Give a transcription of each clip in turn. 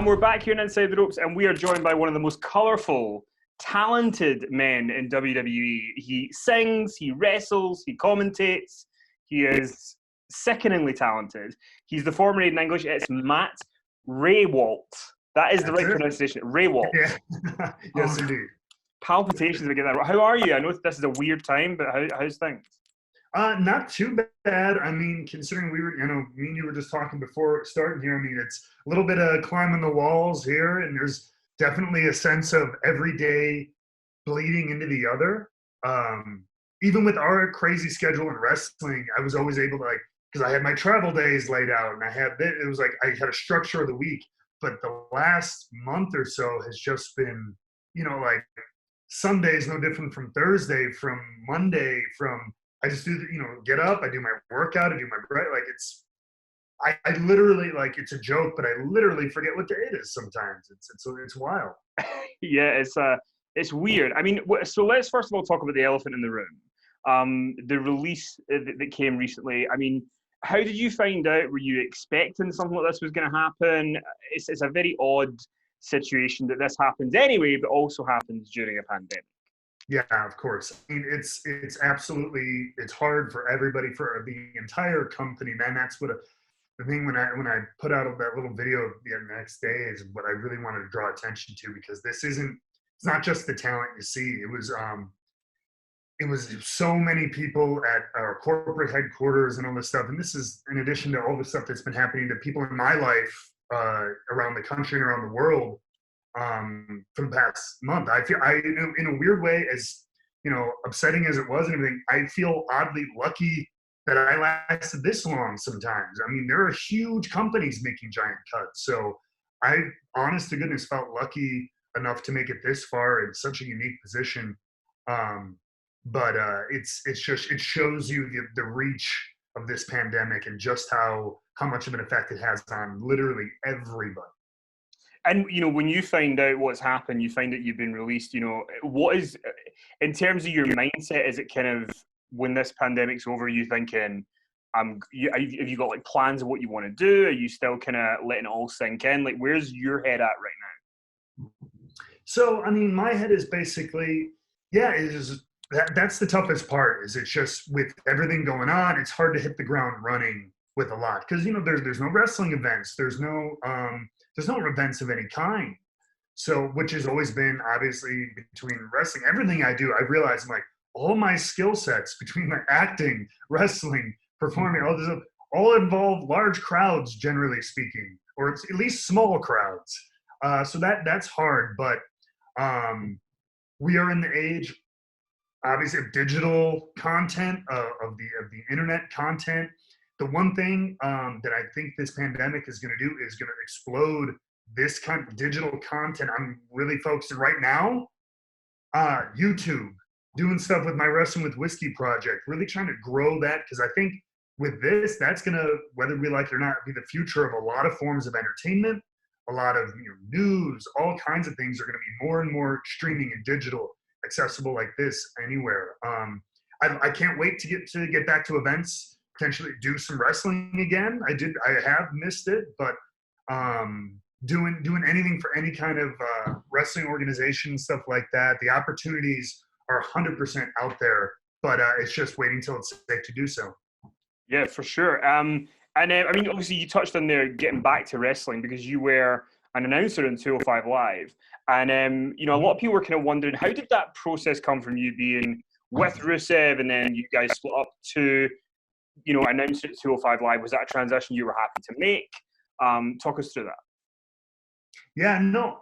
And we're back here in Inside the Ropes, and we are joined by one of the most colourful, talented men in WWE. He sings, he wrestles, he commentates. He is sickeningly talented. He's the former Aiden English. It's Matt Raywalt. That is the right pronunciation. Raywalt. Yeah. Yes, indeed. Palpitations if I get that right. How are you? I know this is a weird time, but how's things? Not too bad. I mean, considering we were, me and you were just talking before starting here. I mean, it's a little bit of climbing the walls here, and there's definitely a sense of every day bleeding into the other. Even with our crazy schedule in wrestling, I was always able to, because I had my travel days laid out, and it was like I had a structure of the week. But the last month or so has just been, like Sunday's no different from Thursday, from Monday, I just do, get up, I do my workout, I do my bread. I literally, it's a joke, but I literally forget what day it is sometimes. It's wild. Yeah, it's weird. I mean, so let's first of all talk about the elephant in the room. The release that came recently. I mean, how did you find out? Were you expecting something like this was going to happen? It's a very odd situation that this happens anyway, but also happens during a pandemic. Yeah, of course. I mean, it's absolutely, it's hard for everybody, for the entire company, man. That's what the thing when I put out that little video the next day is what I really wanted to draw attention to, because it's not just the talent you see. It was so many people at our corporate headquarters and all this stuff. And this is in addition to all the stuff that's been happening to people in my life around the country and around the world. For the past month, I feel in a weird way, as upsetting as it was and everything, I feel oddly lucky that I lasted this long sometimes. I mean, there are huge companies making giant cuts, so I honest to goodness felt lucky enough to make it this far in such a unique position. But it shows you the reach of this pandemic and just how much of an effect it has on literally everybody. And, when you find out what's happened, you find that you've been released, what is, in terms of your mindset, is it kind of, when this pandemic's over, are you thinking, have you got plans of what you want to do? Are you still kind of letting it all sink in? Where's your head at right now? So, I mean, my head is basically, that's the toughest part, is it's just with everything going on, it's hard to hit the ground running with a lot. Because, there's no wrestling events. There's no events of any kind. So, which has always been, obviously, between wrestling, everything I do, I realize all my skill sets between acting, wrestling, performing, all involve large crowds, generally speaking, or it's at least small crowds. So that's hard, but we are in the age, obviously, of digital content, of the internet content. The one thing that I think this pandemic is going to do is going to explode this kind of digital content. I'm really focusing right now, YouTube, doing stuff with my Wrestling with Whiskey project, really trying to grow that, because I think with this, that's going to, whether we like it or not, be the future of a lot of forms of entertainment, a lot of news, all kinds of things are going to be more and more streaming and digital, accessible like this anywhere. I can't wait to get back to events, potentially do some wrestling again. I have missed it, but doing anything for any kind of wrestling organization, stuff like that. The opportunities are 100% out there, but it's just waiting till it's safe to do so. Yeah, for sure. I mean, obviously you touched on there getting back to wrestling, because you were an announcer in 205 Live. And, a lot of people were kind of wondering, how did that process come from you being with Rusev and then you guys split up to, announcer at 205 Live? Was that a transition you were happy to make? Talk us through that. Yeah, no,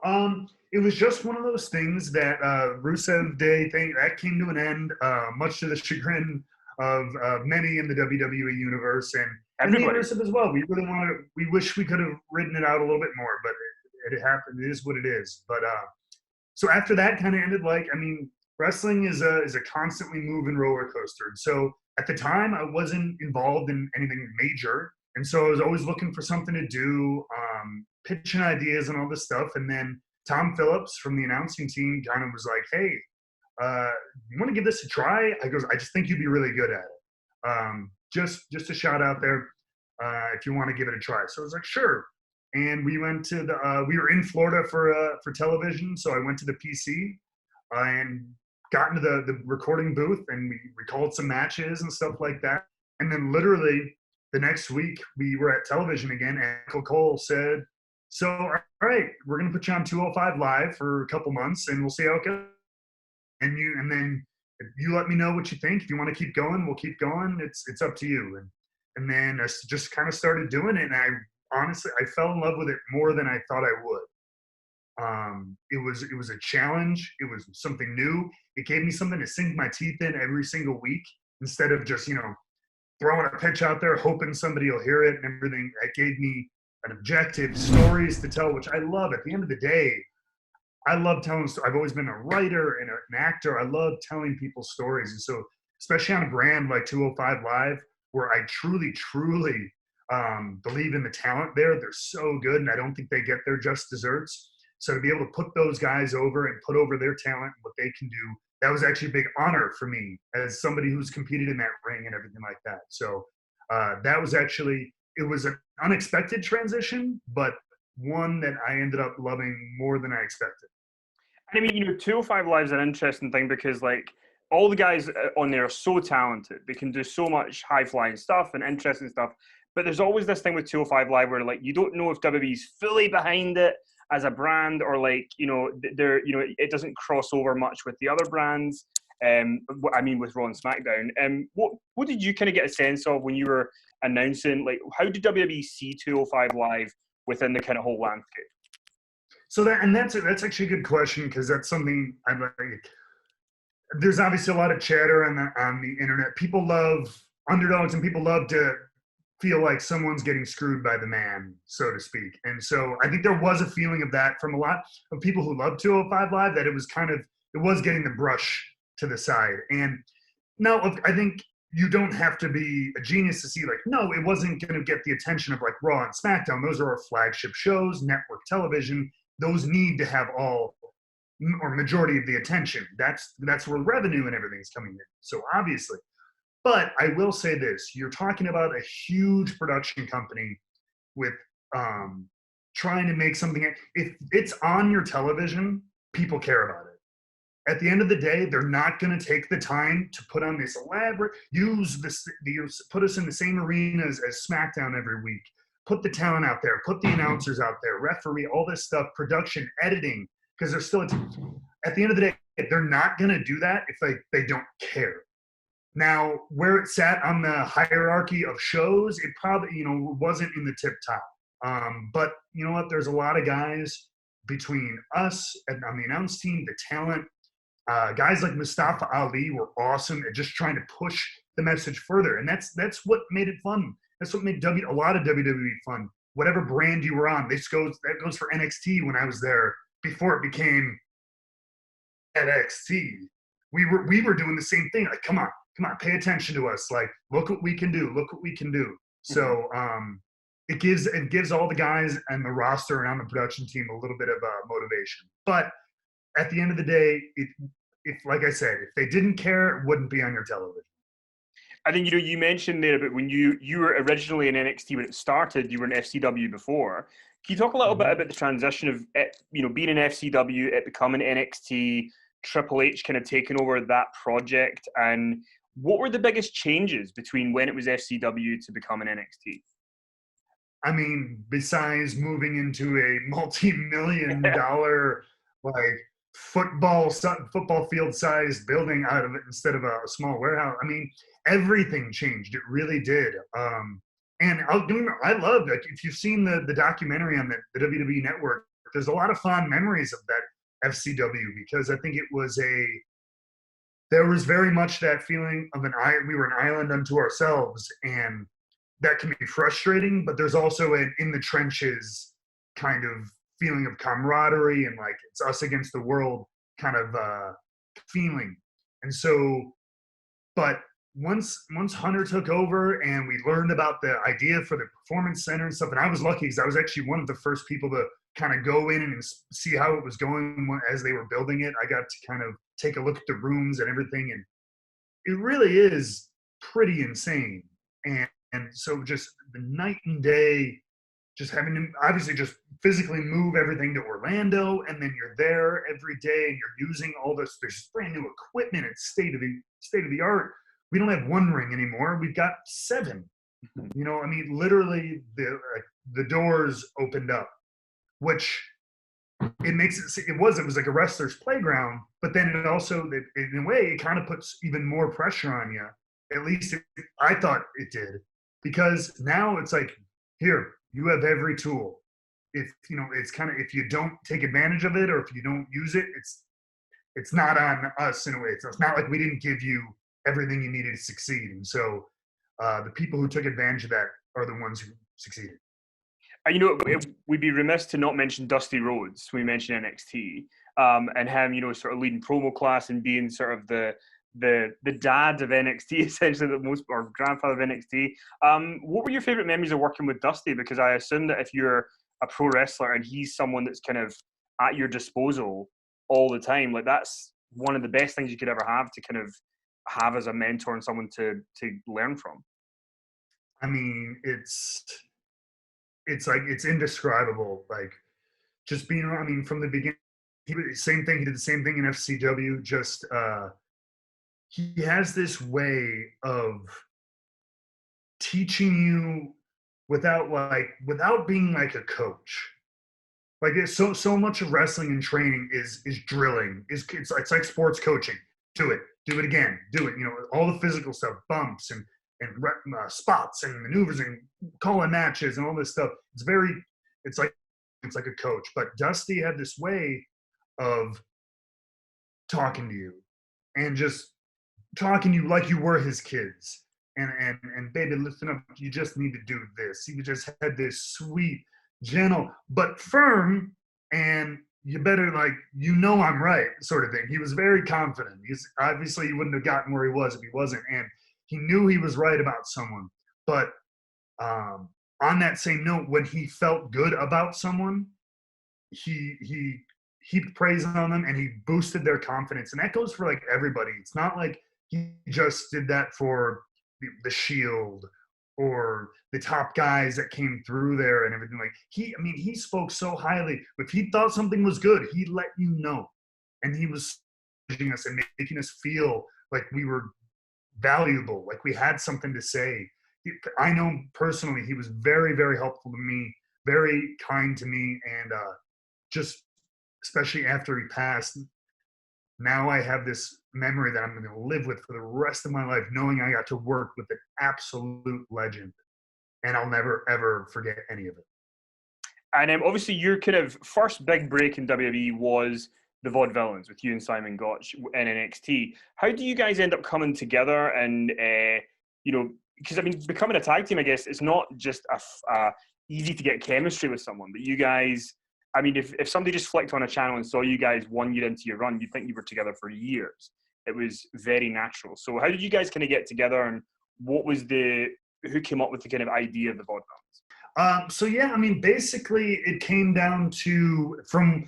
it was just one of those things that Rusev Day thing, that came to an end, much to the chagrin of many in the WWE universe and me and Rusev as well. We wish we could have ridden it out a little bit more, but it happened. It is what it is. But so after that kind of ended, wrestling is a constantly moving roller coaster. So at the time, I wasn't involved in anything major. And so I was always looking for something to do, pitching ideas and all this stuff. And then Tom Phillips from the announcing team kind of was like, hey, you want to give this a try? I just think you'd be really good at it. Just a shout out there if you want to give it a try. So I was like, sure. and we went to we were in Florida for television, so I went to the PC and got into the recording booth, and we recalled some matches and stuff like that. And then literally the next week we were at television again, and Michael Cole said, "So, all right, we're gonna put you on 205 Live for a couple months, and we'll see how it goes. And then you let me know what you think. If you want to keep going, we'll keep going. It's up to you." And then I just kind of started doing it, and I honestly fell in love with it more than I thought I would. It was a challenge. It was something new. It gave me something to sink my teeth in every single week instead of just throwing a pitch out there hoping somebody will hear it and everything. It gave me an objective, stories to tell, which I love. At the end of the day, I love telling stories. I've always been a writer and an actor. I love telling people stories. And so, especially on a brand like 205 Live, where I truly, truly believe in the talent there. They're so good, and I don't think they get their just desserts. So to be able to put those guys over and put over their talent and what they can do, that was actually a big honor for me as somebody who's competed in that ring and everything like that. So that was actually, it was an unexpected transition, but one that I ended up loving more than I expected. I mean, 205 Live is an interesting thing because, like, all the guys on there are so talented. They can do so much high-flying stuff and interesting stuff. But there's always this thing with 205 Live where, like, you don't know if WWE's fully behind it as a brand, or like, it doesn't cross over much with the other brands. I mean, with Raw and SmackDown. What did you kind of get a sense of when you were announcing? Like, how did WWE see 205 Live within the kind of whole landscape? So that's actually a good question, because that's something I like. There's obviously a lot of chatter on the internet. People love underdogs, and people love to feel like someone's getting screwed by the man, so to speak. And so I think there was a feeling of that from a lot of people who love 205 Live, that it was getting the brush to the side. And now I think you don't have to be a genius to see, like, no, it wasn't going to get the attention of like Raw and SmackDown. Those are our flagship shows, network television. Those need to have all or majority of the attention. That's where revenue and everything's coming in. So obviously. But I will say this, you're talking about a huge production company with trying to make something. If it's on your television, people care about it. At the end of the day, they're not going to take the time to put on this elaborate, put us in the same arenas as SmackDown every week, put the talent out there, put the announcers out there, referee, all this stuff, production, editing, because they're still, at the end of the day, they're not going to do that if they don't care. Now, where it sat on the hierarchy of shows, it probably, wasn't in the tip top. But you know what? There's a lot of guys between us and on the announce team, the talent. Guys like Mustafa Ali were awesome at just trying to push the message further. And that's what made it fun. That's what made a lot of WWE fun. Whatever brand you were on, that goes for NXT when I was there before it became NXT. We were doing the same thing. Like, come on, pay attention to us. Like, look what we can do. Look what we can do. So it gives all the guys and the roster and on the production team a little bit of motivation. But at the end of the day, if like I said, if they didn't care, it wouldn't be on your television. I think, you mentioned there about when you were originally in NXT when it started, you were in FCW before. Can you talk a little bit about the transition of it, being in FCW, it becoming NXT, Triple H kind of taking over that project, and what were the biggest changes between when it was FCW to becoming NXT? I mean, besides moving into a multi-million-dollar like football field-sized building out of it instead of a small warehouse, I mean, everything changed. It really did. And I love that. If you've seen the documentary on the WWE Network, there's a lot of fond memories of that FCW, because I think there was very much that feeling of we were an island unto ourselves, and that can be frustrating, but there's also an in the trenches kind of feeling of camaraderie and like it's us against the world kind of feeling. And so, but once Hunter took over and we learned about the idea for the performance center and stuff, and I was lucky because I was actually one of the first people to kind of go in and see how it was going as they were building it. I got to kind of take a look at the rooms and everything, and it really is pretty insane. And so just the night and day just having to obviously just physically move everything to Orlando, and then you're there every day and you're using all this. There's brand new equipment. It's state of the art. We don't have one ring anymore. We've got 7. You know, I mean, literally the doors opened up, which it makes it was like a wrestler's playground, but then it also, in a way, it kind of puts even more pressure on you. At least I thought it did, because now it's like, here, you have every tool. If you know, it's kind of, if you don't take advantage of it or if you don't use it, it's not on us in a way. It's not like we didn't give you everything you needed to succeed. And so the people who took advantage of that are the ones who succeeded. You know, we'd be remiss to not mention Dusty Rhodes when we mention NXT, and him, you know, sort of leading promo class and being sort of the dad of NXT, essentially, or grandfather of NXT. What were your favorite memories of working with Dusty? Because I assume that if you're a pro wrestler and he's someone that's kind of at your disposal all the time, like that's one of the best things you could ever have to kind of have as a mentor and someone to learn from. I mean, it's like, it's indescribable. Like, just being around. I mean, from the beginning, he did the same thing in FCW. Just he has this way of teaching you without being like a coach. Like, it's so much of wrestling and training is drilling. It's like sports coaching. Do it again. Do it. You know, all the physical stuff, bumps and spots and maneuvers and calling matches and all this stuff. It's like a coach. But Dusty had this way of talking to you and just talking to you like you were his kids. And baby, listen up. You just need to do this. He just had this sweet, gentle, but firm, and you better, like, you know, I'm right sort of thing. He was very confident. Obviously he wouldn't have gotten where he was if he wasn't. And he knew he was right about someone. But on that same note, when he felt good about someone, he heaped praise on them and he boosted their confidence. And that goes for like everybody. It's not like he just did that for the Shield or the top guys that came through there and everything. Like, he spoke so highly. If he thought something was good, he'd let you know. And he was pushing us and making us feel like we were valuable, like we had something to say. I know personally he was very, very helpful to me, very kind to me, and just especially after he passed, now I have this memory that I'm going to live with for the rest of my life, knowing I got to work with an absolute legend, and I'll never, ever forget any of it. And obviously your kind of first big break in WWE was the Vaudevillains with you and Simon Gotch in NXT. How do you guys end up coming together? And, you know, because I mean, becoming a tag team, I guess, it's not just easy to get chemistry with someone, but you guys, I mean, if somebody just flicked on a channel and saw you guys 1 year into your run, you'd think you were together for years. It was very natural. So how did you guys kind of get together, and who came up with the kind of idea of the Vaudevillains? So yeah, I mean, basically it came down to, from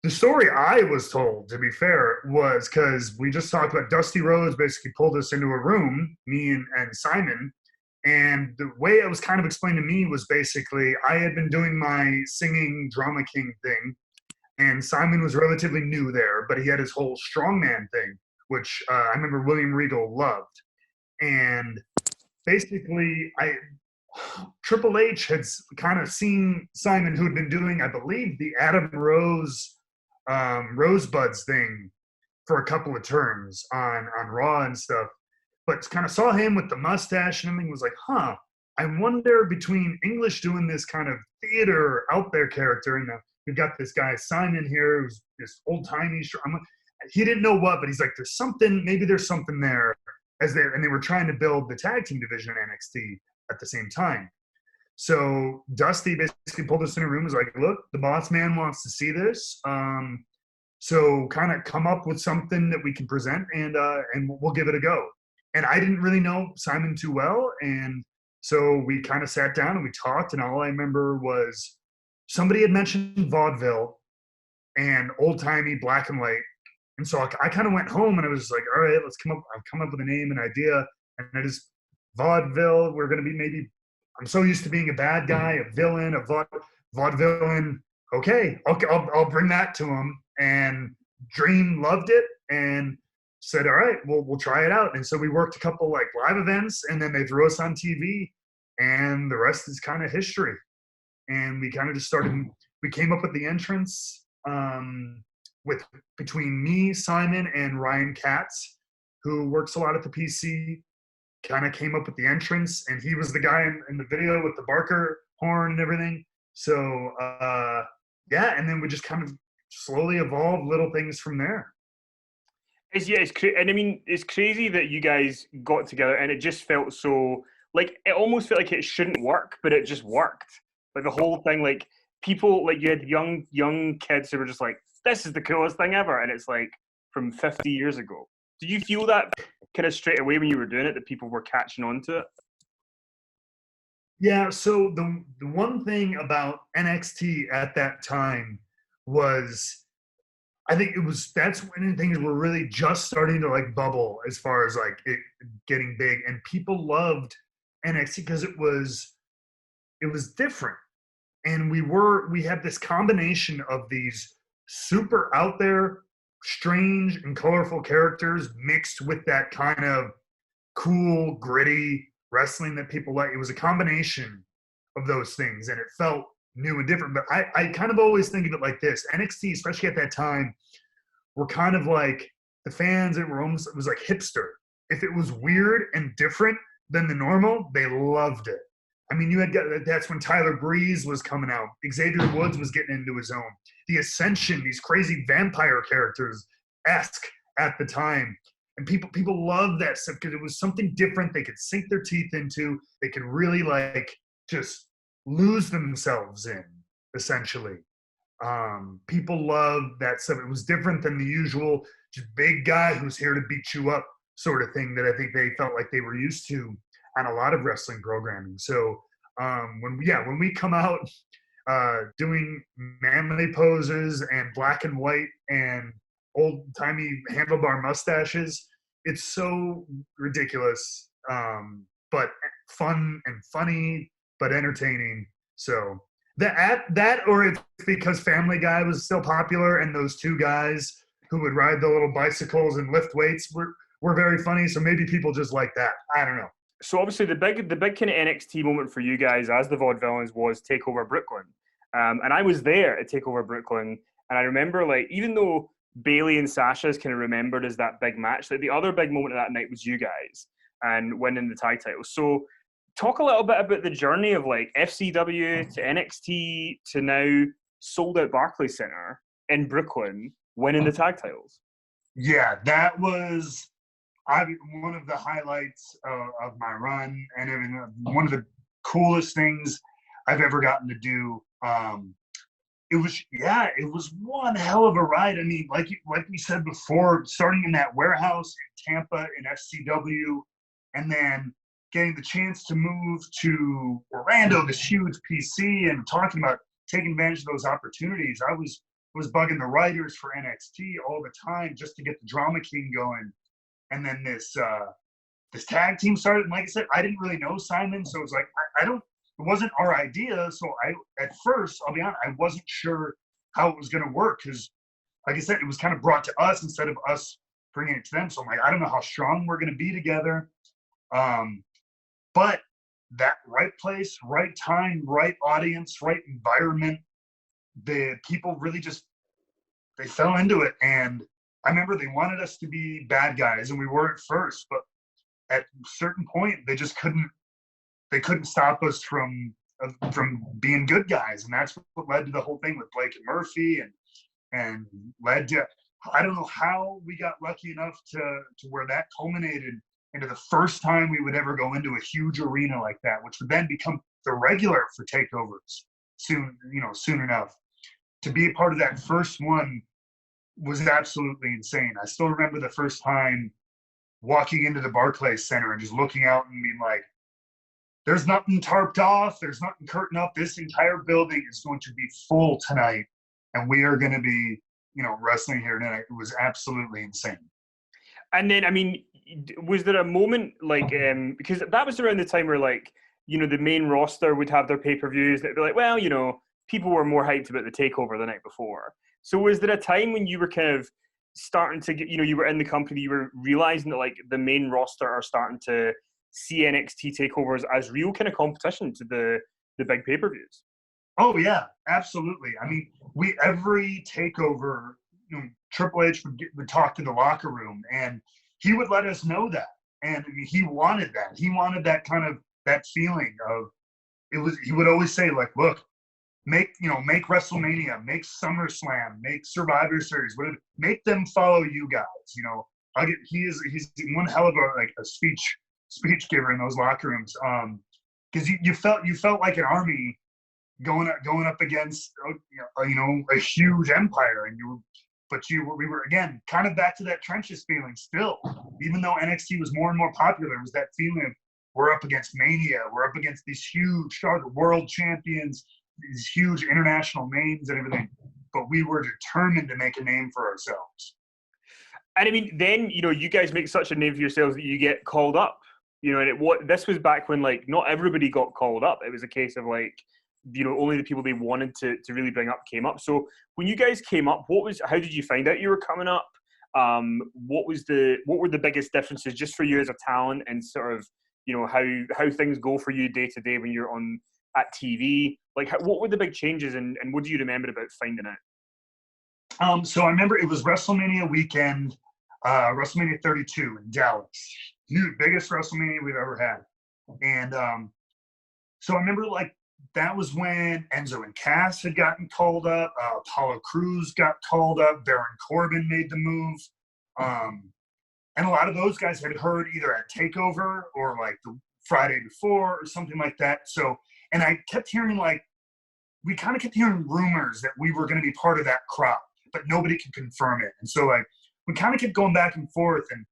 the story I was told, to be fair, was because we just talked about Dusty Rhodes basically pulled us into a room, me and Simon, and the way it was kind of explained to me was basically I had been doing my singing drama king thing, and Simon was relatively new there, but he had his whole strongman thing, which I remember William Regal loved. And basically Triple H had kind of seen Simon, who had been doing, I believe, the Adam Rose Rosebuds thing for a couple of turns on Raw and stuff, but kind of saw him with the mustache and everything, was like, I wonder, between English doing this kind of theater out there character, and we've got this guy Simon here who's this old-timey, he didn't know what, but he's like, maybe there's something there, and they were trying to build the tag team division in NXT at the same time. So Dusty basically pulled us in a room, was like, look, the boss man wants to see this. So kind of come up with something that we can present, and we'll give it a go. And I didn't really know Simon too well. And so we kind of sat down and we talked, and all I remember was somebody had mentioned vaudeville and old-timey black and white. And so I kind of went home and I was like, all right, I've come up with a name and idea. And I just, vaudeville, we're going to be maybe I'm so used to being a bad guy, a villain, a vaudevillain. Okay, I'll bring that to him. And Dream loved it and said, all right, we'll try it out. And so we worked a couple like live events, and then they threw us on TV, and the rest is kind of history. And we kind of just started. We came up with the entrance with between me, Simon, and Ryan Katz, who works a lot at the PC. Kind of came up with the entrance, and he was the guy in the video with the Barker horn and everything. So yeah, and then we just kind of slowly evolved little things from there. And I mean, it's crazy that you guys got together, and it just felt so like it almost felt like it shouldn't work, but it just worked. Like the whole thing, like people, like you had young kids who were just like, "This is the coolest thing ever," and it's like from 50 years ago. Did you feel that kind of straight away when you were doing it, that people were catching on to it? Yeah. So the one thing about NXT at that time was, I think that's when things were really just starting to like bubble as far as like it getting big, and people loved NXT because it was different. And we had this combination of these super out there, strange and colorful characters mixed with that kind of cool, gritty wrestling that people like. It was a combination of those things, and it felt new and different. But I kind of always think of it like this: NXT, especially at that time, were kind of like the fans. It was like hipster. If it was weird and different than the normal, they loved it. I mean, that's when Tyler Breeze was coming out. Xavier Woods was getting into his own. The Ascension, these crazy vampire characters-esque at the time. And people loved that stuff because it was something different they could sink their teeth into. They could really like just lose themselves in, essentially. People loved that stuff. It was different than the usual just big guy who's here to beat you up sort of thing that I think they felt like they were used to on a lot of wrestling programming. So when we come out doing manly poses and black and white and old-timey handlebar mustaches, it's so ridiculous, but fun and funny, but entertaining. So that or it's because Family Guy was still popular, and those two guys who would ride the little bicycles and lift weights were very funny. So maybe people just like that. I don't know. So obviously the big kind of NXT moment for you guys as the Vaudevillains was Takeover Brooklyn, and I was there at Takeover Brooklyn, and I remember like even though Bailey and Sasha is kind of remembered as that big match, like the other big moment of that night was you guys and winning the tag titles. So talk a little bit about the journey of like FCW to NXT to now sold out Barclays Center in Brooklyn winning the tag titles. Yeah, that was one of the highlights of my run, and one of the coolest things I've ever gotten to do. It was one hell of a ride. I mean, like we said before, starting in that warehouse in Tampa in FCW, and then getting the chance to move to Orlando, this huge PC, and talking about taking advantage of those opportunities. I was bugging the writers for NXT all the time just to get the Drama King going. And then this tag team started. And like I said, I didn't really know Simon, so it was like it wasn't our idea. So at first, I'll be honest, I wasn't sure how it was going to work because, like I said, it was kind of brought to us instead of us bringing it to them. So I'm like, I don't know how strong we're going to be together. But that right place, right time, right audience, right environment, the people really they fell into it. And I remember they wanted us to be bad guys, and we were at first, but at a certain point, they couldn't stop us from being good guys. And that's what led to the whole thing with Blake and Murphy and led to, I don't know how we got lucky enough to where that culminated into the first time we would ever go into a huge arena like that, which would then become the regular for takeovers soon enough. To be a part of that first one was absolutely insane. I still remember the first time walking into the Barclays Center and just looking out and being like, there's nothing tarped off, there's nothing curtained up. This entire building is going to be full tonight, and we are going to be, wrestling here tonight. It was absolutely insane. And then, I mean, was there a moment like because that was around the time where like the main roster would have their pay-per-views. They'd be like, well, people were more hyped about the takeover the night before. So was there a time when you were kind of starting to get, you were in the company, you were realizing that like the main roster are starting to see NXT takeovers as real kind of competition to the big pay-per-views? Oh yeah, absolutely. I mean, every takeover, Triple H would talk to the locker room, and he would let us know that. And I mean, he wanted that. He wanted that kind of that feeling of it was. He would always say like, "Look, make WrestleMania, make SummerSlam, make Survivor Series, whatever. Make them follow you guys." He's one hell of a speech giver in those locker rooms. Because you felt like an army going up against a huge empire, and we were again kind of back to that trenches feeling still. Even though NXT was more and more popular, it was that feeling of we're up against Mania, we're up against these huge world champions, these huge international names and everything. But we were determined to make a name for ourselves. And I mean, then you guys make such a name for yourselves that you get called up. And this was back when like not everybody got called up. It was a case of like only the people they wanted to really bring up came up. So when you guys came up, how did you find out you were coming up? What were the biggest differences just for you as a talent, and sort of how things go for you day to day when you're on at TV? Like what were the big changes, and what do you remember about finding out? So I remember it was WrestleMania weekend, WrestleMania 32 in Dallas. Biggest WrestleMania we've ever had. And so I remember like that was when Enzo and Cass had gotten called up. Apollo Crews got called up. Baron Corbin made the move. And a lot of those guys had heard either at TakeOver or like the Friday before or something like that. So, and I kept hearing we kind of kept hearing rumors that we were going to be part of that crowd, but nobody could confirm it. And so like we kind of kept going back and forth, and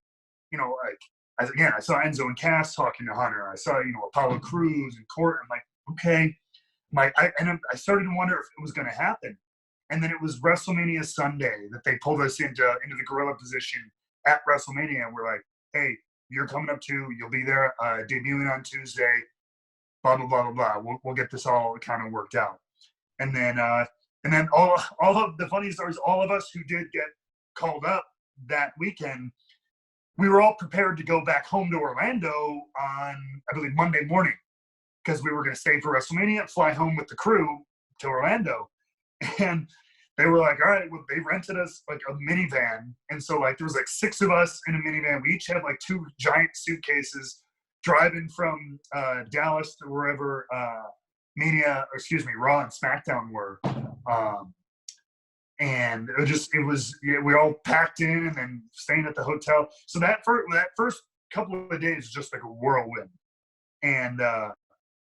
I saw Enzo and Cass talking to Hunter. I saw Apollo Crews and Court. I'm like, okay. I started to wonder if it was going to happen. And then it was WrestleMania Sunday that they pulled us into the gorilla position at WrestleMania. And we're like, hey, you're coming up too. You'll be there debuting on Tuesday. Blah blah blah blah blah. We'll get this all kind of worked out. And then all of the funny stories. All of us who did get called up that weekend, we were all prepared to go back home to Orlando on, I believe, Monday morning, because we were going to stay for WrestleMania, fly home with the crew to Orlando. And they were like, all right, well, they rented us like a minivan. And so like there was like 6 of us in a minivan. We each had like 2 giant suitcases driving from Dallas to wherever Raw and SmackDown were. And we all packed in and then staying at the hotel. So that first couple of days was just like a whirlwind. And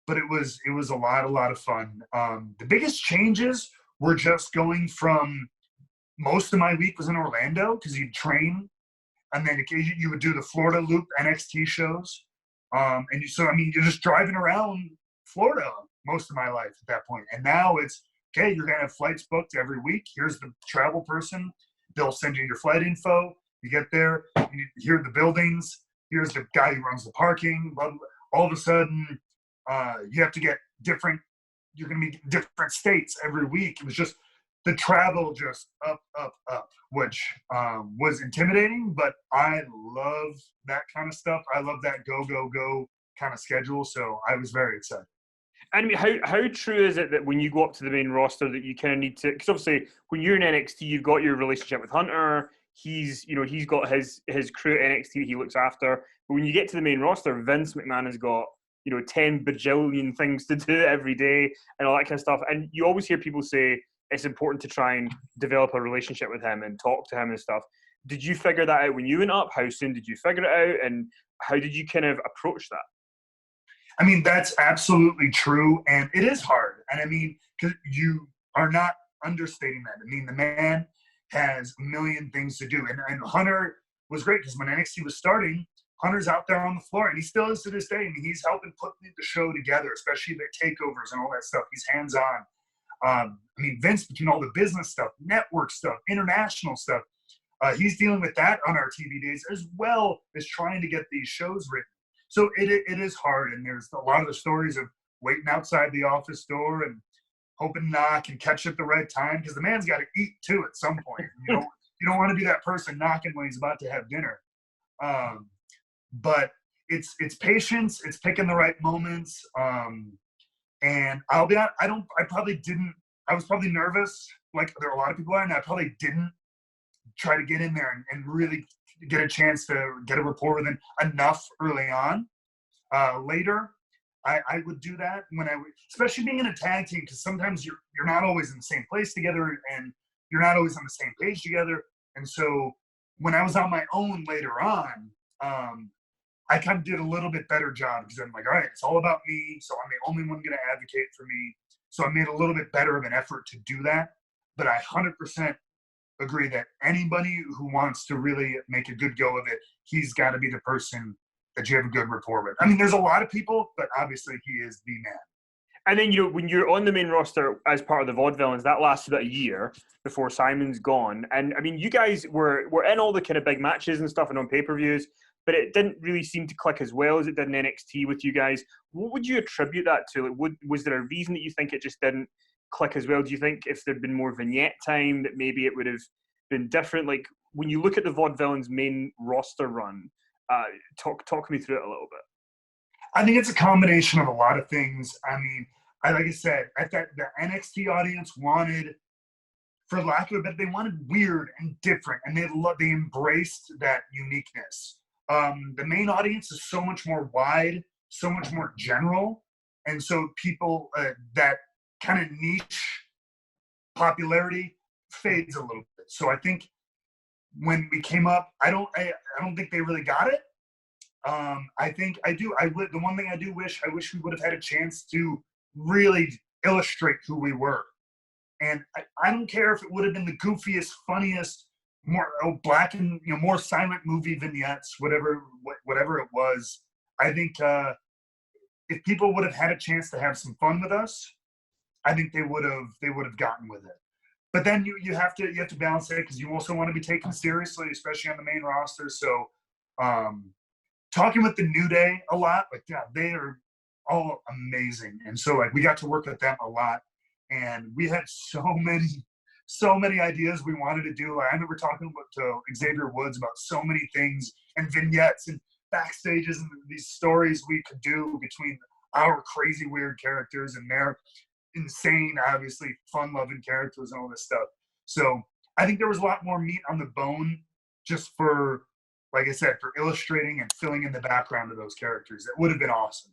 but it was a lot of fun. The biggest changes were just going from, most of my week was in Orlando because you'd train, and then occasionally you would do the Florida Loop NXT shows. You're just driving around Florida most of my life at that point. And now it's, okay, you're going to have flights booked every week. Here's the travel person. They'll send you your flight info. You get there, you hear the buildings. Here's the guy who runs the parking. Blah, blah. All of a sudden, you have to get different. You're going to be in different states every week. It was just the travel just up, which was intimidating. But I love that kind of stuff. I love that go kind of schedule. So I was very excited. And I mean, how true is it that when you go up to the main roster that you kind of need to, because obviously when you're in NXT, you've got your relationship with Hunter. He's got his crew at NXT he looks after. But when you get to the main roster, Vince McMahon has got 10 bajillion things to do every day and all that kind of stuff. And you always hear people say it's important to try and develop a relationship with him and talk to him and stuff. Did you figure that out when you went up? How soon did you figure it out? And how did you kind of approach that? I mean, that's absolutely true. And it is hard. And I mean, because you are not understating that. I mean, the man has a million things to do. And Hunter was great because when NXT was starting, Hunter's out there on the floor, and he still is to this day. I mean, he's helping put the show together, especially the takeovers and all that stuff. He's hands-on. I mean, Vince, between all the business stuff, network stuff, international stuff, he's dealing with that on our TV days, as well as trying to get these shows written. So it is hard, and there's a lot of the stories of waiting outside the office door and hoping to knock and catch at the right time, because the man's got to eat too at some point. You don't want to be that person knocking when he's about to have dinner. But it's patience, it's picking the right moments. And I'll be honest, I was probably nervous, like there are a lot of people are, and I probably didn't try to get in there and really get a chance to get a rapport with him enough early on. Later, I would do that especially being in a tag team, because sometimes you're not always in the same place together, and you're not always on the same page together. And so when I was on my own later on, I kind of did a little bit better job, because I'm like, all right, it's all about me, so I'm the only one going to advocate for me. So I made a little bit better of an effort to do that. But I 100% agree that anybody who wants to really make a good go of it, he's got to be the person that you have a good rapport with. I mean, there's a lot of people, but obviously he is the man. And then, when you're on the main roster as part of the Vaudevillains, that lasts about a year before Simon's gone. And I mean, you guys were in all the kind of big matches and stuff and on pay-per-views, but it didn't really seem to click as well as it did in NXT with you guys. What would you attribute that to? Like, was there a reason that you think it just didn't click as well? Do you think if there'd been more vignette time that maybe it would have been different? Like, when you look at the Vaudevillains main roster run, talk me through it a little bit. I think it's a combination of a lot of things. I mean, like I said, the NXT audience wanted, for lack of a better, they wanted weird and different, and they embraced that uniqueness. The main audience is so much more wide, so much more general, and so people, that kind of niche popularity fades a little bit. So I think when we came up, I don't think they really got it. The one thing I wish we would have had a chance to really illustrate who we were. And I don't care if it would have been the goofiest, funniest, more black and more silent movie vignettes, whatever it was. I think if people would have had a chance to have some fun with us, I think they would have gotten with it. But then you have to balance it, because you also want to be taken seriously, especially on the main roster. So talking with the New Day a lot, like, yeah, they are all amazing. And so like we got to work with them a lot, and we had so many ideas we wanted to do. I remember talking to Xavier Woods about so many things and vignettes and backstages and these stories we could do between our crazy weird characters and their insane, obviously fun-loving characters and all this stuff. So I think there was a lot more meat on the bone, just for, like I said, for illustrating and filling in the background of those characters. It would have been awesome.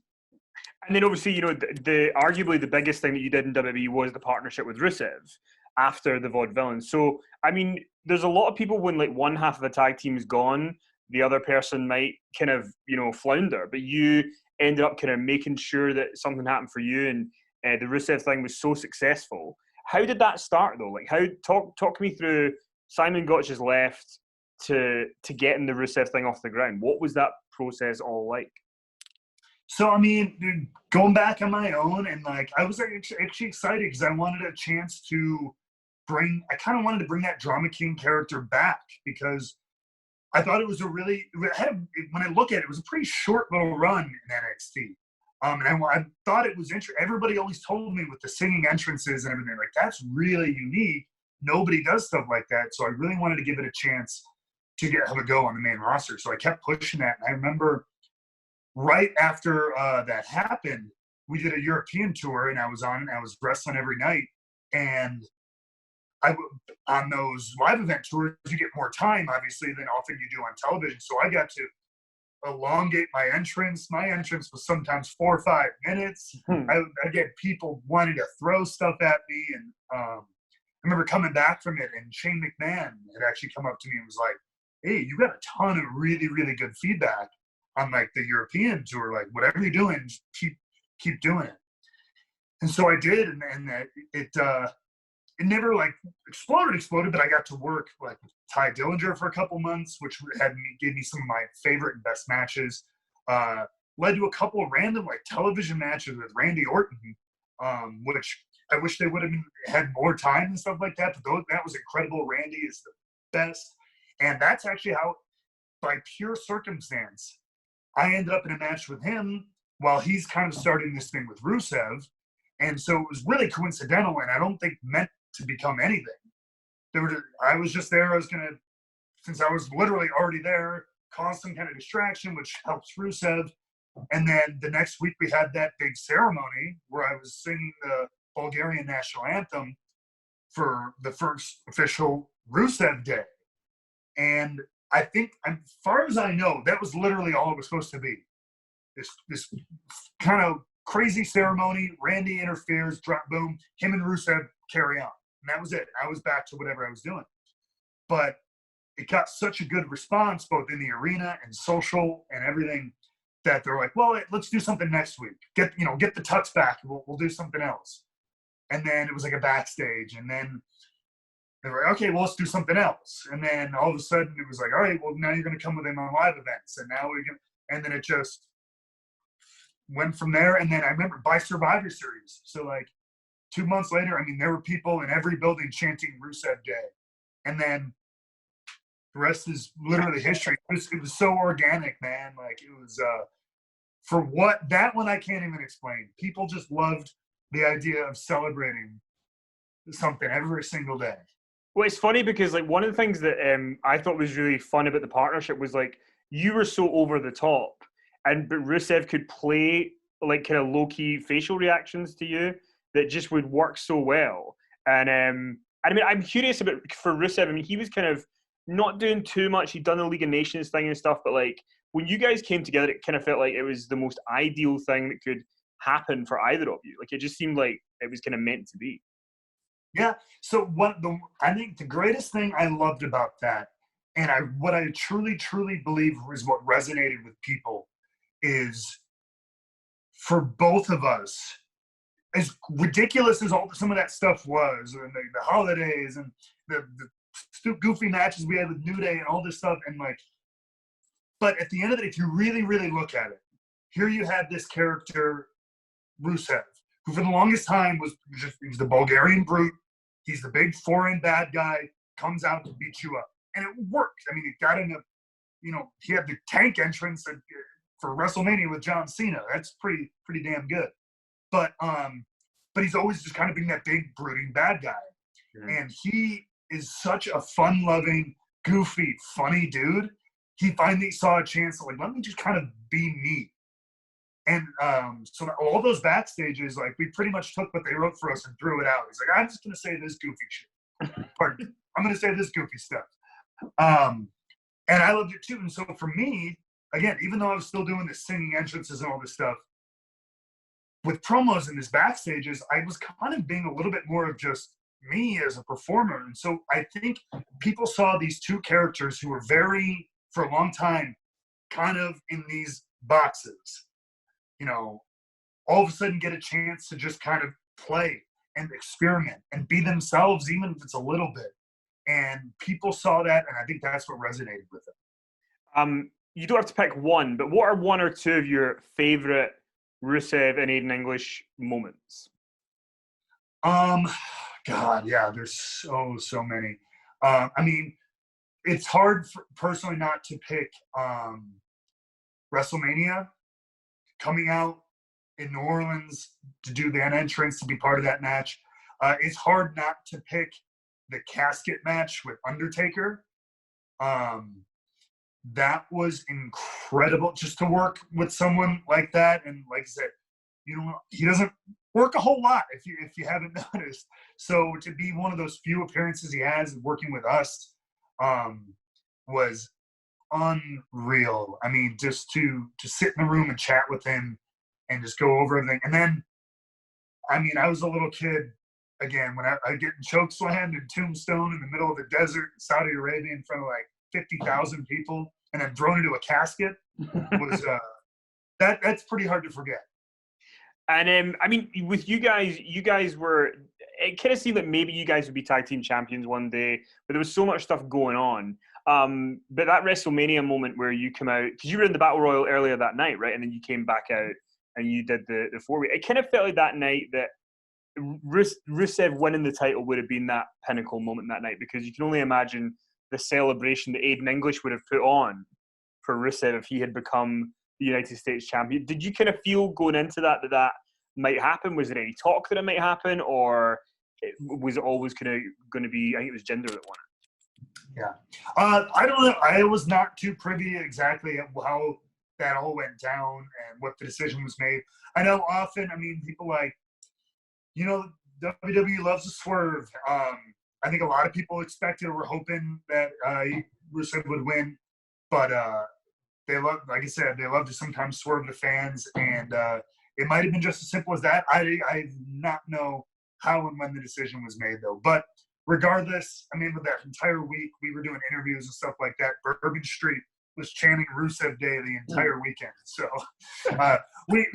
And then obviously, the arguably the biggest thing that you did in WWE was the partnership with Rusev after the Vaudevillains. So, I mean, there's a lot of people when like one half of the tag team is gone, the other person might kind of, flounder, but you ended up kind of making sure that something happened for you, and the Rusev thing was so successful. How did that start though? Like, talk me through Simon Gotch's left to getting the Rusev thing off the ground. What was that process all like? So, I mean, going back on my own, and like, I was actually excited because I wanted a chance to bring that Drama King character back, because I thought it was when I look at it, it was a pretty short little run in NXT. And I thought it was interesting. Everybody always told me with the singing entrances and everything, like, that's really unique. Nobody does stuff like that. So I really wanted to give it a chance to have a go on the main roster. So I kept pushing that. And I remember right after that happened, we did a European tour, and I was wrestling every night. And on those live event tours, you get more time, obviously, than often you do on television. So I got to elongate my entrance. My entrance was sometimes 4 or 5 minutes. I get people wanting to throw stuff at me. And I remember coming back from it, and Shane McMahon had actually come up to me and was like, hey, you got a ton of really, really good feedback on like the European tour. Like, whatever you're doing, just keep doing it. And so I did, and it never like exploded, but I got to work like with Ty Dillinger for a couple months, which gave me some of my favorite and best matches. Led to a couple of random like television matches with Randy Orton, which I wish they would have had more time and stuff like that. But that was incredible. Randy is the best, and that's actually how, by pure circumstance, I ended up in a match with him while he's kind of starting this thing with Rusev. And so it was really coincidental, and I don't think meant to become anything. I was just there. I was going to, since I was literally already there, cause some kind of distraction, which helps Rusev. And then the next week we had that big ceremony where I was singing the Bulgarian national anthem for the first official Rusev Day. And I think, as far as I know, that was literally all it was supposed to be. This kind of crazy ceremony. Randy interferes, drop, boom, him and Rusev carry on. And that was it. I was back to whatever I was doing. But it got such a good response, both in the arena and social and everything, that they're like, well, let's do something next week. Get the Tuts back. We'll do something else. And then it was like a backstage. And then they were like, okay, well, let's do something else. And then all of a sudden it was like, all right, well, now you're going to come with him on live events. And now we're going to, and then it just went from there. And then I remember by Survivor Series. So like 2 months later, I mean, there were people in every building chanting Rusev Day. And then the rest is literally history. It was so organic, man. Like it was, for what, that one I can't even explain. People just loved the idea of celebrating something every single day. Well, it's funny because like one of the things that I thought was really fun about the partnership was like you were so over the top, but Rusev could play like kind of low key facial reactions to you that just would work so well. And I mean, I'm curious about for Rusev. I mean, he was kind of not doing too much. He'd done the League of Nations thing and stuff, but like when you guys came together, it kind of felt like it was the most ideal thing that could happen for either of you. Like it just seemed like it was kind of meant to be. Yeah. So I think the greatest thing I loved about that, and what I truly, truly believe is what resonated with people, is for both of us, as ridiculous as some of that stuff was, and the holidays and the goofy matches we had with New Day and all this stuff, and like, but at the end of it, if you really, really look at it, here you had this character, Rusev, who for the longest time was the Bulgarian brute. He's the big foreign bad guy, comes out to beat you up. And it worked. I mean, it got him he had the tank entrance for WrestleMania with John Cena. That's pretty damn good. But he's always just kind of being that big brooding bad guy. Mm-hmm. And he is such a fun-loving, goofy, funny dude. He finally saw a chance to like, let me just kind of be me. And so all those backstages, like we pretty much took what they wrote for us and threw it out. He's like, I'm just going to say this goofy shit. Pardon. I'm going to say this goofy stuff. And I loved it too. And so for me, again, even though I was still doing the singing entrances and all this stuff, with promos and this backstages, I was kind of being a little bit more of just me as a performer. And so I think people saw these two characters who were very, for a long time, kind of in these boxes. All of a sudden get a chance to just kind of play and experiment and be themselves, even if it's a little bit. And people saw that, and I think that's what resonated with them. You don't have to pick one, but what are one or two of your favorite Rusev and Aiden English moments? God, yeah, there's so many. I mean, it's hard personally not to pick WrestleMania. Coming out in New Orleans to do that entrance, to be part of that match. It's hard not to pick the casket match with Undertaker. That was incredible just to work with someone like that. And like I said, he doesn't work a whole lot if you haven't noticed. So to be one of those few appearances he has working with us was unreal. I mean, just to sit in the room and chat with him and just go over everything. And then, I mean, I was a little kid again when I get chokeslammed in Tombstone in the middle of the desert in Saudi Arabia in front of like 50,000 people and then thrown into a casket was that's pretty hard to forget. And I mean, with you guys were, it kind of seemed like maybe you guys would be tag team champions one day, but there was so much stuff going on. But that WrestleMania moment where you come out, because you were in the Battle Royal earlier that night, right? And then you came back out and you did the 4-way. It kind of felt like that night that Rusev winning the title would have been that pinnacle moment that night, because you can only imagine the celebration that Aiden English would have put on for Rusev if he had become the United States champion. Did you kind of feel going into that might happen? Was there any talk that it might happen, or was it always kind of going to be, I think it was Jinder that won it? Yeah. I don't know. I was not too privy exactly at how that all went down and what the decision was made. I know often, I mean, people like, you know, WWE loves to swerve. I think a lot of people expected or were hoping that Rusev would win, but they love, like I said, they love to sometimes swerve the fans, and it might have been just as simple as that. I do not know how and when the decision was made, though. But regardless, I mean, with that entire week, we were doing interviews and stuff like that. Bourbon Street was chanting Rusev Day the entire weekend. So we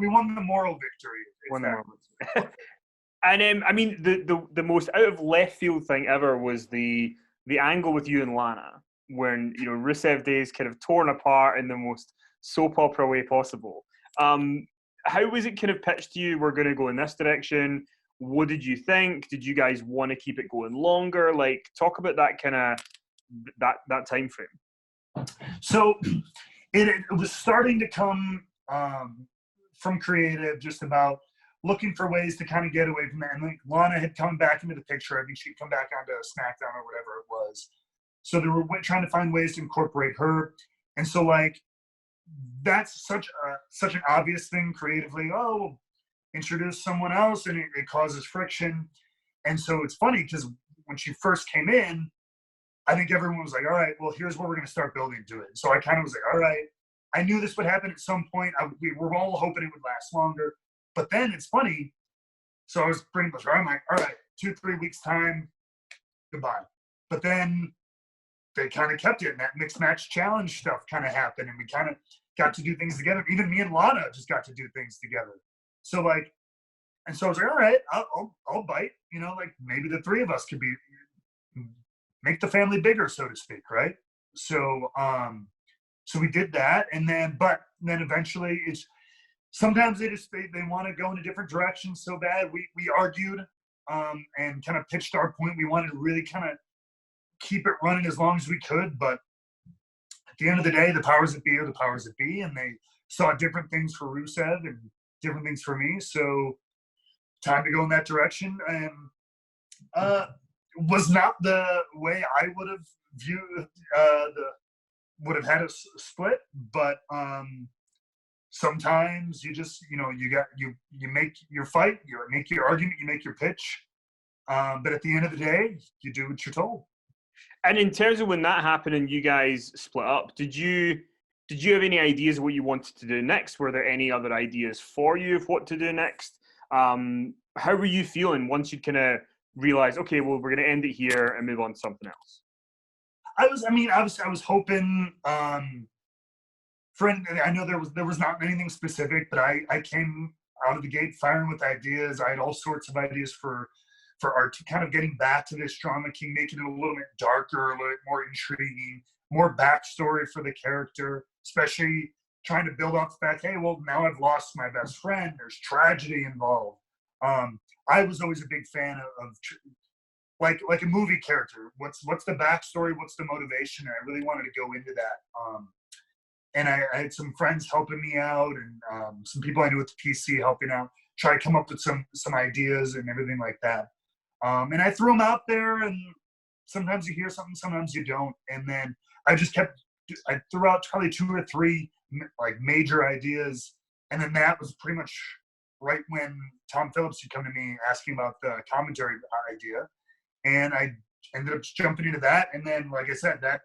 won the moral victory. And I mean, the most out of left field thing ever was the angle with you and Lana, when, you know, Rusev Day is kind of torn apart in the most soap opera way possible. How was it kind of pitched to you? We're going to go in this direction. What did you think? Did you guys want to keep it going longer? Like, talk about that kind of that time frame. So it was starting to come from creative, just about looking for ways to kind of get away from that. And like Lana had come back into the picture. I think she'd come back onto SmackDown or whatever it was. So they were trying to find ways to incorporate her. And so, like, that's such an obvious thing creatively. Oh, introduce someone else, and it causes friction. And so it's funny because when she first came in, I think everyone was like, all right, well, here's where we're going to start building to it. So I kind of was like, all right, I knew this would happen at some point. We were all hoping it would last longer. But then it's funny. So I was pretty much right. I'm like, all right, 2-3 weeks time, goodbye. But then they kind of kept it, and that mixed match challenge stuff kind of happened, and we kind of got to do things together. Even me and Lana just got to do things together. So like, and so I was like, all right, I'll bite. You know, like maybe the three of us could make the family bigger, so to speak, right? So so we did that, and then eventually it's sometimes they want to go in a different direction so bad. We argued and kind of pitched our point. We wanted to really kind of keep it running as long as we could, but at the end of the day, the powers that be are the powers that be, and they saw different things for Rusev and different things for me. So time to go in that direction, and was not the way I would have viewed would have had a split, but sometimes you just, you know, you make your fight, you make your argument, you make your pitch, but at the end of the day, you do what you're told. And in terms of when that happened and you guys split up, did you have any ideas of what you wanted to do next? Were there any other ideas for you of what to do next? How were you feeling once you kind of realized, okay, well, we're going to end it here and move on to something else? I was hoping I know there was not anything specific, but I came out of the gate firing with ideas. I had all sorts of ideas for art, kind of getting back to this drama king, making it a little bit darker, a little bit more intriguing, more backstory for the character, especially trying to build up the fact, hey, well, now I've lost my best friend. There's tragedy involved. I was always a big fan of like a movie character. What's the backstory? What's the motivation? And I really wanted to go into that. And I had some friends helping me out, and some people I knew at the PC helping out, try to come up with some ideas and everything like that. And I threw them out there, and sometimes you hear something, sometimes you don't. And then I threw out probably 2 or 3 like major ideas. And then that was pretty much right when Tom Phillips had come to me asking about the commentary idea. And I ended up jumping into that. And then, like I said, that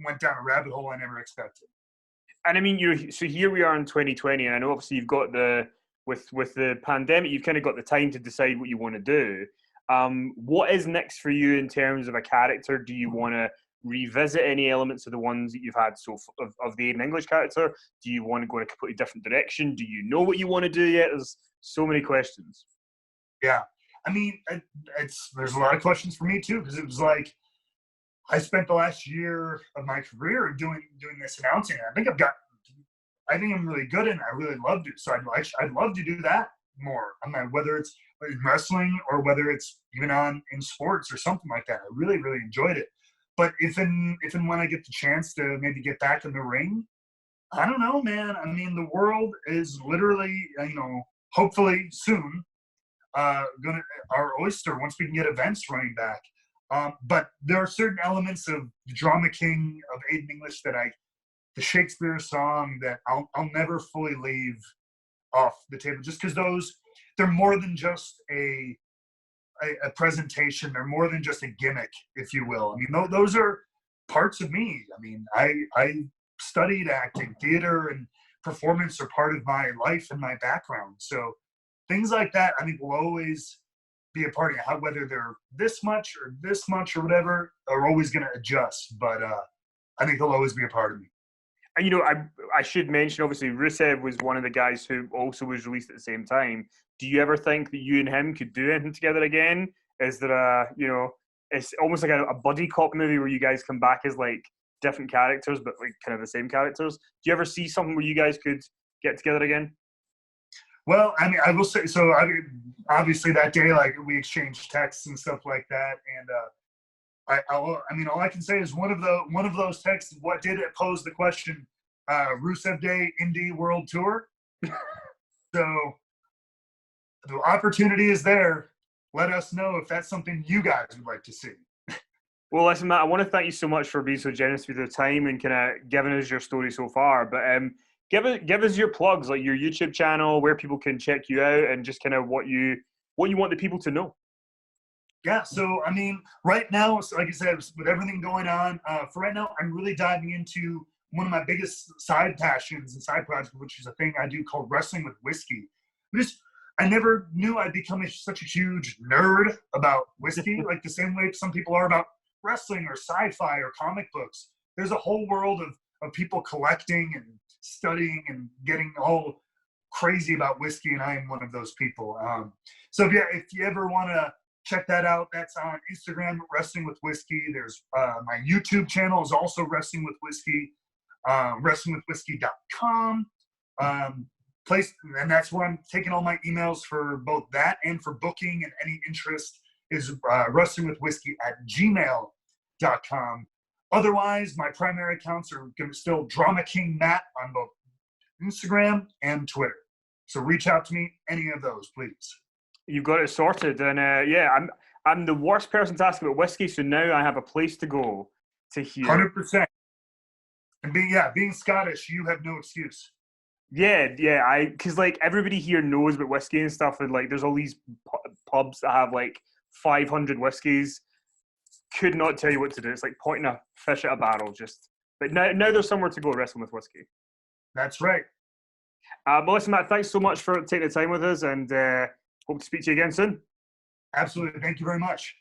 went down a rabbit hole I never expected. And I mean, so here we are in 2020, and I know obviously you've got with the pandemic, you've kind of got the time to decide what you want to do. What is next for you in terms of a character? Do you want to revisit any elements of the ones that you've had of the Aiden English character? Do you want to go in a completely different direction? Do you know what you want to do yet? There's so many questions. Yeah. I mean, there's a lot of questions for me too, because it was like I spent the last year of my career doing this announcing. I think I'm really good and I really love it. So I'd love to do that more. I mean, whether it's in wrestling or whether it's even in sports or something like that. I really, really enjoyed it. But if and when I get the chance to maybe get back in the ring, I don't know, man. I mean, the world is literally, hopefully soon, gonna our oyster once we can get events running back. But there are certain elements of the Drama King of Aiden English the Shakespeare song that I'll never fully leave off the table, just because they're more than just a presentation. They're more than just a gimmick, if you will. I mean, those are parts of me. I mean, I studied acting, theater, and performance are part of my life and my background. So things like that, I think, will always be a part of it. Whether they're this much or whatever, are always going to adjust. But I think they'll always be a part of me. And, I should mention, obviously, Rusev was one of the guys who also was released at the same time. Do you ever think that you and him could do anything together again? Is there it's almost like a buddy cop movie where you guys come back as, like, different characters, but, like, kind of the same characters? Do you ever see something where you guys could get together again? Well, I mean, I will say, so obviously that day, like, we exchanged texts and stuff like that. And, I mean, all I can say is one of those texts. What did it pose the question? Rusev Day Indie World Tour. So the opportunity is there. Let us know if that's something you guys would like to see. Well, listen, Matt, I want to thank you so much for being so generous with your time and kind of giving us your story so far. But give us your plugs, like your YouTube channel, where people can check you out, and just kind of what you want the people to know. Yeah, so, I mean, right now, like I said, with everything going on, for right now, I'm really diving into one of my biggest side passions and side projects, which is a thing I do called Wrestling with Whiskey. I never knew I'd become such a huge nerd about whiskey, like the same way some people are about wrestling or sci-fi or comic books. There's a whole world of people collecting and studying and getting all crazy about whiskey, and I am one of those people. So, yeah, if you ever want to check that out, that's on Instagram, Wrestling with Whiskey. There's my YouTube channel is also Wrestling with Whiskey, wrestlingwithwhiskey.com. Place, and that's where I'm taking all my emails for both that and for booking and any interest is wrestlingwithwhiskey@gmail.com. Otherwise, my primary accounts are going to still Drama King Matt on both Instagram and Twitter. So reach out to me, any of those, please. You've got it sorted, and I'm the worst person to ask about whiskey, so now I have a place to go to hear. 100%. And being Scottish, you have no excuse. Yeah, because like everybody here knows about whiskey and stuff, and like there's all these pubs that have like 500 whiskeys. Could not tell you what to do. It's like pointing a fish at a barrel. But now there's somewhere to go wrestling with whiskey. That's right. But listen, Matt, thanks so much for taking the time with us, and hope to speak to you again soon. Absolutely. Thank you very much.